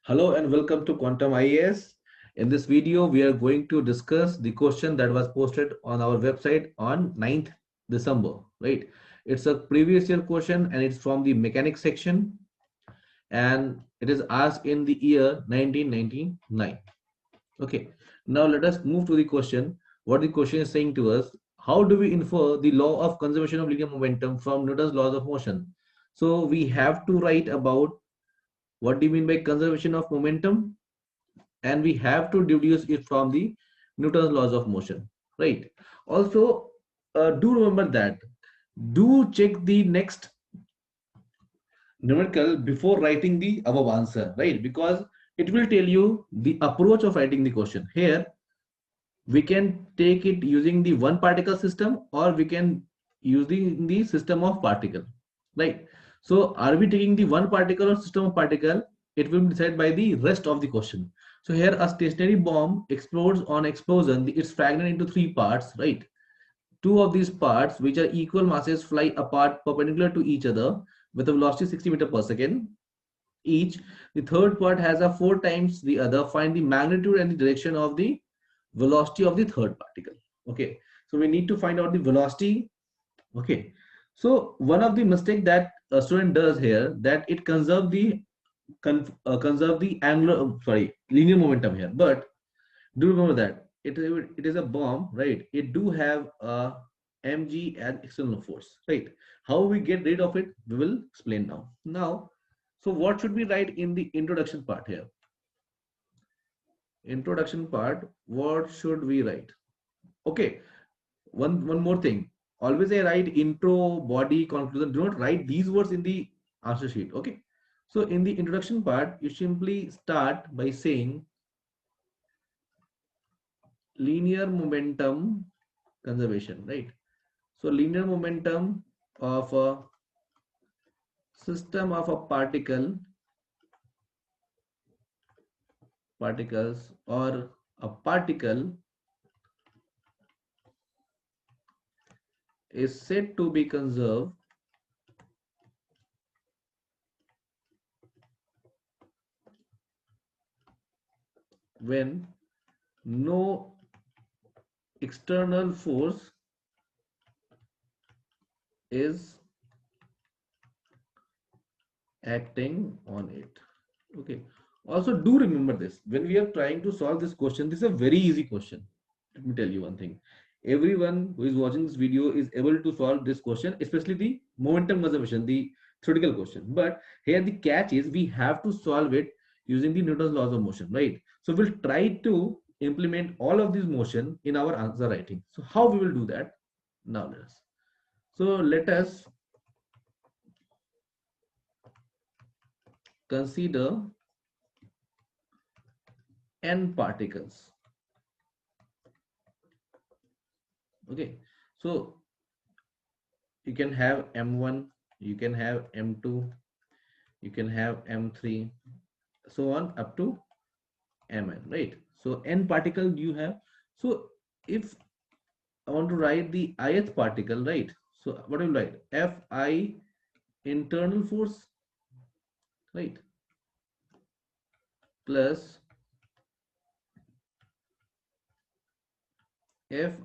Hello and welcome to Quantum IAS. In this video, we are going to discuss the question that was posted on our website on 9th December, right? It's a previous year question and it's from the mechanics section and it is asked in the year 1999. Okay, now let us move to the question. What the question is saying to us, how do we infer the law of conservation of linear momentum from Newton's laws of motion? So we have to write about what do you mean by conservation of momentum, and we have to deduce it from the Newton's laws of motion, right? Also, do remember that do check the next numerical before writing the above answer, right? Because it will tell you the approach of writing the question. Here we can take it using the one particle system, or we can use the system of particle, right? So are we taking the one particle or system of particle? It will be decided by the rest of the question. So here a stationary bomb explodes. On explosion, it's fragmented into three parts, right? Two of these parts, which are equal masses, fly apart perpendicular to each other with a velocity 60 meters per second each. The third part has a four times the other. Find the magnitude and the direction of the velocity of the third particle. Okay, so we need to find out the velocity. Okay, so one of the mistake that a student does here, that it conserve the angular linear momentum here, but do remember that it is a bomb, right? It do have a mg and external force, right? How we get rid of it, we will explain now. So what should we write in the introduction part here? Introduction part, what should we write? Okay, one more thing. Always I write intro, body, conclusion. Do not write these words in the answer sheet. Okay. So in the introduction part, you simply start by saying linear momentum conservation, right? So linear momentum of a system of a particles or a particle is said to be conserved when no external force is acting on it. Okay. Also, do remember this when we are trying to solve this question. This is a very easy question. Let me tell you one thing. Everyone who is watching this video is able to solve this question, especially the momentum conservation, the theoretical question. But here the catch is we have to solve it using the Newton's laws of motion, right? So we'll try to implement all of this motion in our answer writing. So how we will do that? Now let us consider n particles. Okay, so you can have m1, you can have m2, you can have m3, so on up to mn, right? So n particle you have. So if I want to write the ith particle, right? So what do you write? Fi internal force, right? Plus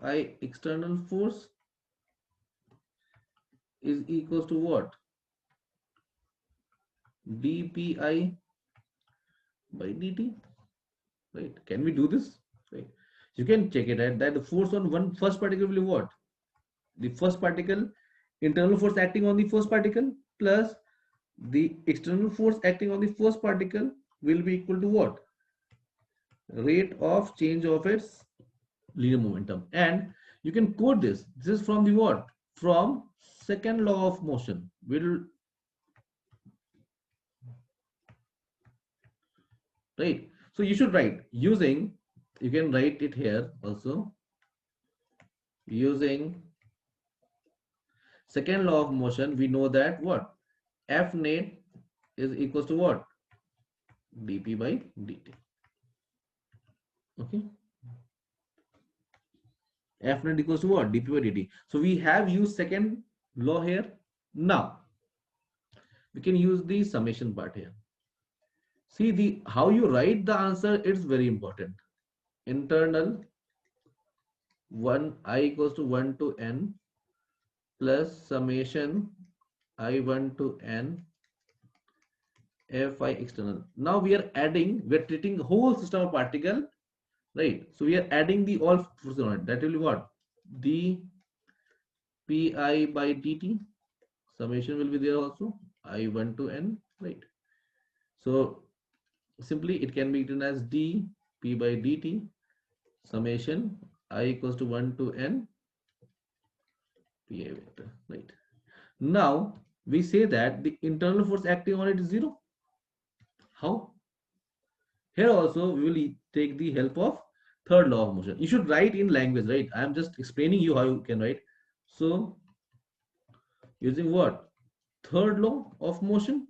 Fi external force is equals to what? dpi by dt, right? Can we do this? Right? You can check it out that the force on one first particle will be what? The first particle, internal force acting on the first particle plus the external force acting on the first particle will be equal to what? Rate of change of its linear momentum. And you can quote this. This is from the what? From second law of motion. Will, right? So you should write using, you can write it here also, using second law of motion. We know that what? F net is equals to what? dp by dt. Okay. F net equals to what? dp by dt. So we have used second law here. Now we can use the summation part here. See the how you write the answer, it's very important. Internal 1 I equals to 1 to n plus summation I1 to n fi external. Now we are adding, we are treating whole system of particle, right? So we are adding the all forces on it. That will be what? The pi by dt summation will be there also, I1 to n, right? So simply it can be written as d p by dt summation I equals to 1 to n pi vector, right? Now we say that the internal force acting on it is zero. How? Here also we will take the help of third law of motion. You should write in language, right? I am just explaining you how you can write. So using what? Third law of motion.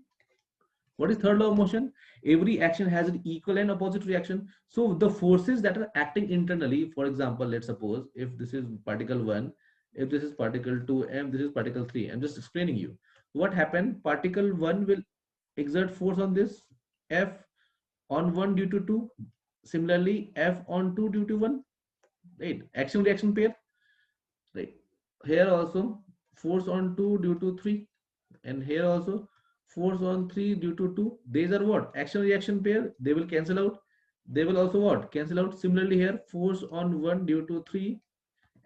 What is third law of motion? Every action has an equal and opposite reaction. So the forces that are acting internally, for example, let's suppose if this is particle 1, if this is particle 2, and this is particle 3, I'm just explaining you. What happened? Particle 1 will exert force on this, F on 1 due to 2. Similarly, F on 2 due to 1. Right? Action reaction pair. Right? Here also force on 2 due to 3. And here also force on 3 due to 2. These are what? Action reaction pair. They will cancel out. They will also what? Cancel out. Similarly here force on 1 due to 3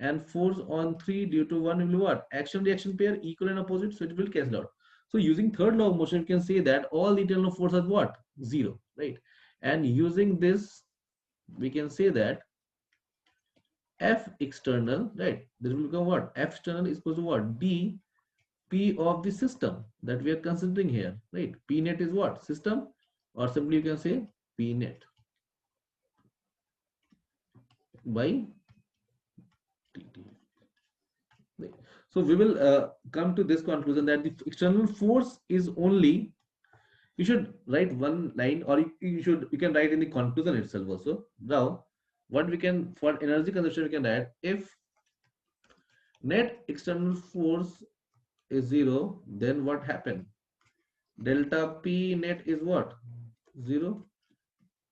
and force on 3 due to 1 will be what? Action reaction pair, equal and opposite, so it will cancel out. So using third law of motion, you can say that all the internal forces are what? Zero, right? And using this, we can say that F external, right? This will become what? F external is equal to what? D P of the system that we are considering here, right? P net is what? System, or simply you can say P net by TT. So we will come to this conclusion that the external force is only, you should write one line, or you can write in the conclusion itself also. Now what we can, for energy conservation, we can write if net external force is zero, then what happened? Delta P net is what? Zero.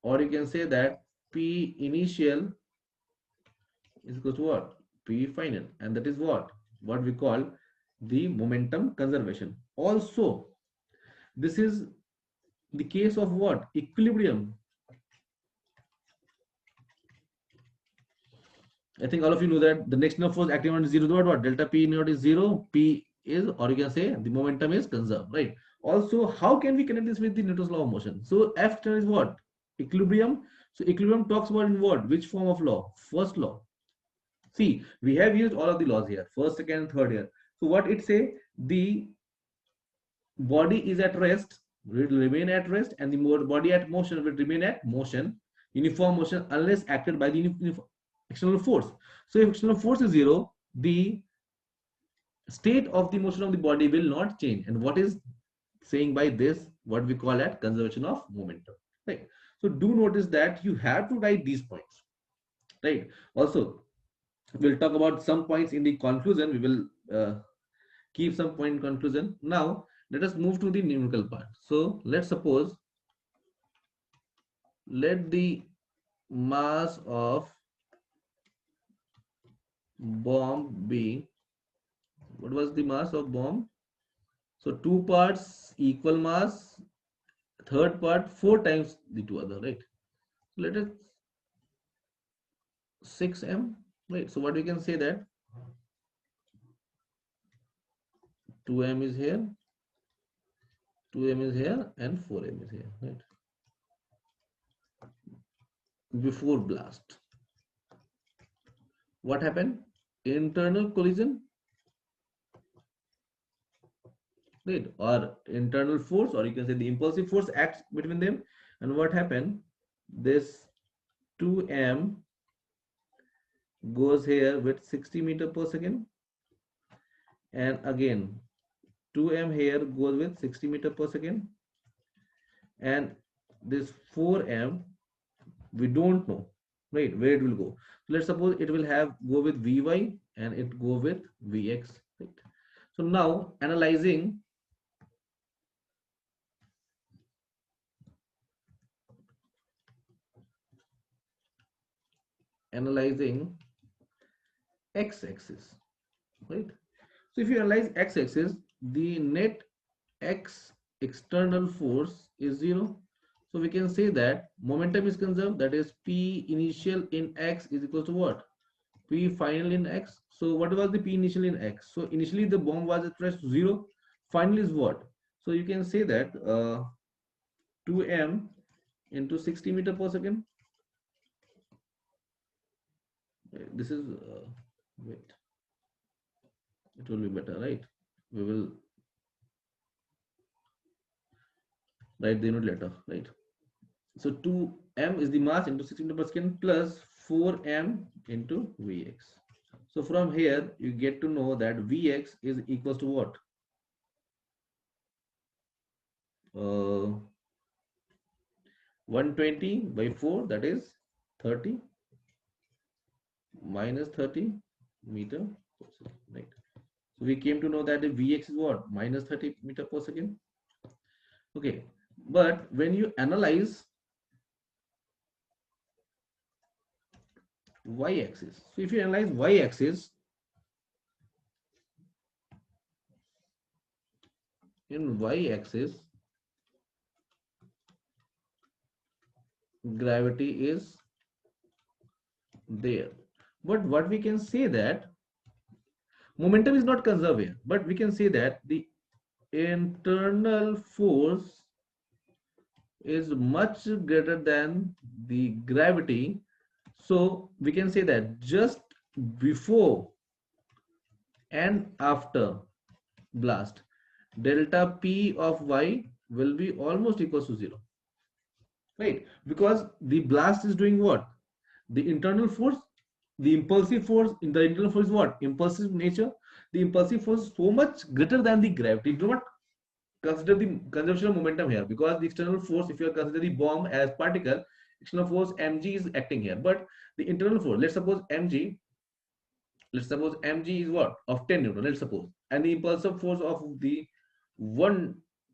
Or you can say that P initial is equal to what? P final, and that is what we call the momentum conservation. Also, this is the case of what? Equilibrium. I think all of you know that the next nerve force acting on zero is what? Delta P naught is zero. P is, or you can say the momentum is conserved, right? Also, how can we connect this with the Newton's law of motion? So F is what? Equilibrium. So equilibrium talks about in what? Which form of law? First law. See, we have used all of the laws here, first, second, third here. So what it say? The body is at rest, will remain at rest, and the body at motion will remain at motion, uniform motion, unless acted by the external force. So if external force is zero, the state of the motion of the body will not change. And what is saying by this? What we call at conservation of momentum. Right. So do notice that you have to write these points. Right. Also, we'll talk about some points in the conclusion. We will keep some point in conclusion. Now let us move to the numerical part. So let's suppose, let the mass of bomb be, what was the mass of bomb? So two parts equal mass, third part 4 times the two other, right? So let it 6m, right? So what we can say that 2m is here, 2m is here, and 4m is here, right? Before blast, what happened? Internal collision, right? Or internal force, or you can say the impulsive force acts between them. And what happened? This 2m goes here with 60 meter per second, and again 2m here goes with 60 meter per second, and this 4m we don't know, right, where it will go. So let's suppose it will have go with Vy and it go with Vx, right? So now analyzing analyzing x-axis, right? So if you analyze x-axis, the net x external force is 0. So we can say that momentum is conserved, that is P initial in x is equal to what? P final in x. So what was the P initial in x? So initially the bomb was at rest 0. Final is what? So you can say that 2m into 60 meter per second. This is, wait, it will be better, right? We will write the unit later, right? So 2m is the mass into 60 meter per second plus 4m into Vx. So from here, you get to know that Vx is equals to what? 120 by 4, that is 30 minus 30 meter per second, right? So we came to know that the Vx is what? Minus 30 meter per second. Okay, but when you analyze y-axis, so if you analyze y-axis, in y-axis, gravity is there, but what we can say that momentum is not conserved here, but we can say that the internal force is much greater than the gravity. So we can say that just before and after blast, delta P of y will be almost equal to 0, right? Because the blast is doing what? The internal force, the impulsive force in the internal force is what? Impulsive nature. The impulsive force is so much greater than the gravity. Do not consider the conservation of momentum here, because the external force, if you are considering the bomb as particle, external force mg is acting here, but the internal force, let's suppose mg is what? Of 10 newton, let's suppose, and the impulsive force of the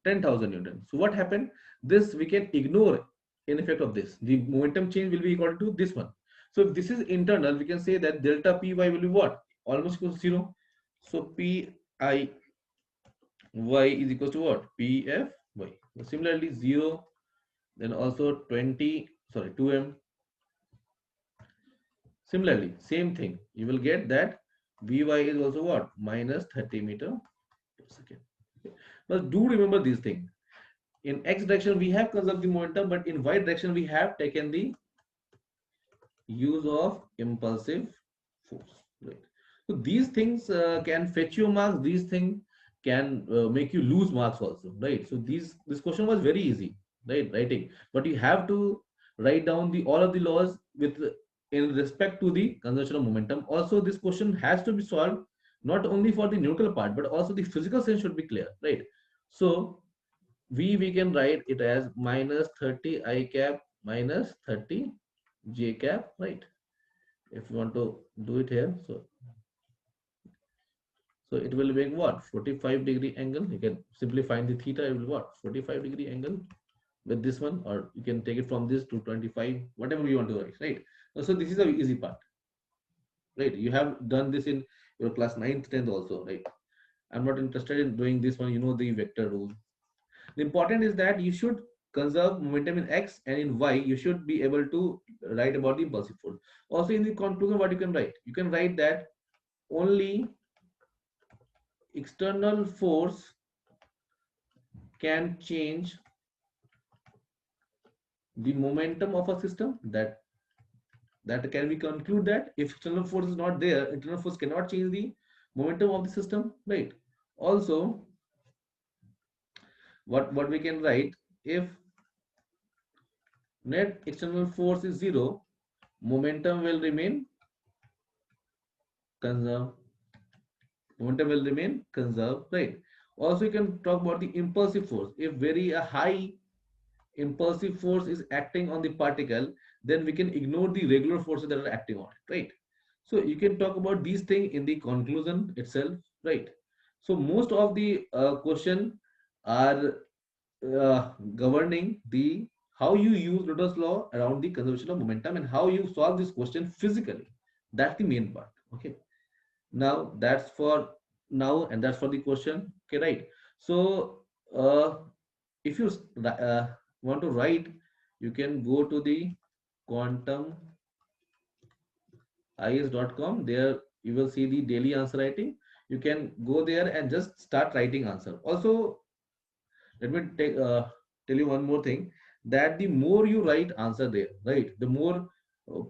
10,000 newton. So what happened? This we can ignore in effect of this. The momentum change will be equal to this one. So if this is internal, we can say that delta py will be what? Almost equal to 0. So pi y is equal to what? Pf y. So similarly 0, then also 20, sorry, 2m. Similarly, same thing. You will get that Vy is also what? Minus 30 meter per second. Okay. But do remember these things. In x direction, we have conserved the momentum, but in y direction, we have taken the use of impulsive force. Right. So these things can fetch your marks. These things can make you lose marks also. Right. So this question was very easy, right? Writing, but you have to write down the all of the laws with in respect to the conservation of momentum. Also, this question has to be solved not only for the numerical part, but also the physical sense should be clear, right? So we can write it as minus 30 I cap minus 30 j cap, right? If you want to do it here, so it will make what? 45-degree angle. You can simply find the theta. It will what? 45-degree angle with this one, or you can take it from this to 25, whatever you want to write, right? So this is the easy part, right? You have done this in your class 9th, 10th also, right? I'm not interested in doing this one. You know the vector rule. The important is that you should conserve momentum in x, and in y you should be able to write about the impulsive force. Also in the conclusion, what you can write? You can write that only external force can change the momentum of a system. That can we conclude that if external force is not there, internal force cannot change the momentum of the system, right? Also, what we can write, if net external force is 0, momentum will remain conserved. Momentum will remain conserved, right? Also, you can talk about the impulsive force. If very a high impulsive force is acting on the particle, then we can ignore the regular forces that are acting on it, right? So you can talk about these things in the conclusion itself, right? So most of the question are governing the how you use Newton's law around the conservation of momentum and how you solve this question physically. That's the main part. Okay. Now that's for now, and that's for the question. Okay, right. So if you want to write, you can go to the quantumias.com. There you will see the daily answer writing. You can go there and just start writing answer. Also, let me tell you one more thing, that the more you write answer there, right, the more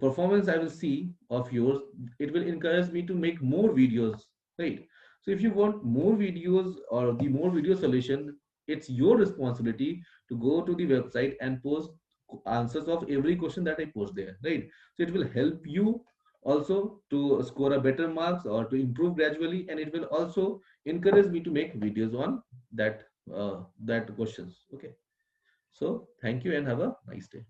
performance I will see of yours. It will encourage me to make more videos, right? So if you want more videos or the more video solution, it's your responsibility to go to the website and post answers of every question that I post there, right? So it will help you also to score a better marks or to improve gradually, and it will also encourage me to make videos on that questions. Okay, so thank you and have a nice day.